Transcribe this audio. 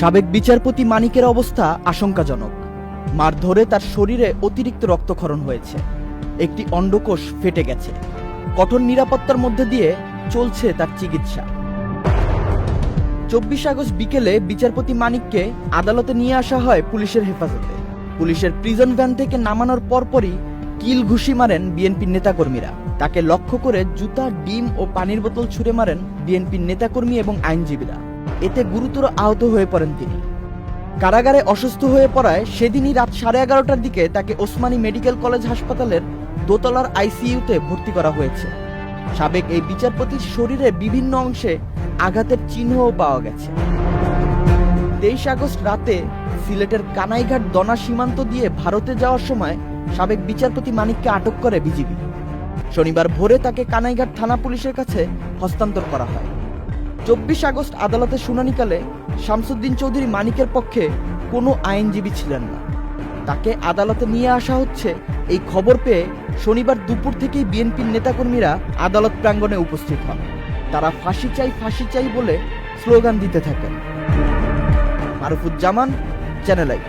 সাবেক বিচারপতি মানিকের অবস্থা আশঙ্কাজনক। মারধরে তার শরীরে অতিরিক্ত রক্তক্ষরণ হয়েছে, একটি অন্ডকোষ ফেটে গেছে। কঠোর নিরাপত্তার মধ্যে দিয়ে চলছে তার চিকিৎসা। 24 আগস্ট বিকেলে বিচারপতি মানিককে আদালতে নিয়ে আসা হয় পুলিশের হেফাজতে। পুলিশের প্রিজন ভ্যান থেকে নামানোর পরপরই কিল ঘুষি মারেন বিএনপির নেতাকর্মীরা। তাকে লক্ষ্য করে জুতা, ডিম ও পানির বোতল ছুড়ে মারেন বিএনপির নেতাকর্মী এবং আইনজীবীরা। এতে গুরুতর আহত হয়ে পড়েন তিনি। কারাগারে অসুস্থ হয়ে পড়ায় সেদিনই রাত 11:30টার দিকে তাকে ওসমানী মেডিকেল কলেজ হাসপাতালের দোতলার আইসিইউতে ভর্তি করা হয়েছে। সাবেক এই বিচারপতির শরীরে বিভিন্ন অংশে আঘাতের চিহ্নও পাওয়া গেছে। 23 আগস্ট রাতে সিলেটের কানাইঘাট দনা সীমান্ত দিয়ে ভারতে যাওয়ার সময় সাবেক বিচারপতি মানিককে আটক করে বিজিবি। শনিবার ভোরে তাকে কানাইঘাট থানা পুলিশের কাছে হস্তান্তর করা হয়। 24 আগস্ট আদালতে শুনানিকালে শামসুদ্দিন চৌধুরী মানিকের পক্ষে কোনো আইনজীবী ছিলেন না। তাকে আদালতে নিয়ে আসা হচ্ছে এই খবর পেয়ে শনিবার দুপুর থেকেই বিএনপির নেতাকর্মীরা আদালত প্রাঙ্গণে উপস্থিত হন। তারা ফাঁসি চাই বলে স্লোগান দিতে থাকেন। মারুফুজ্জামান, চ্যানেল আই।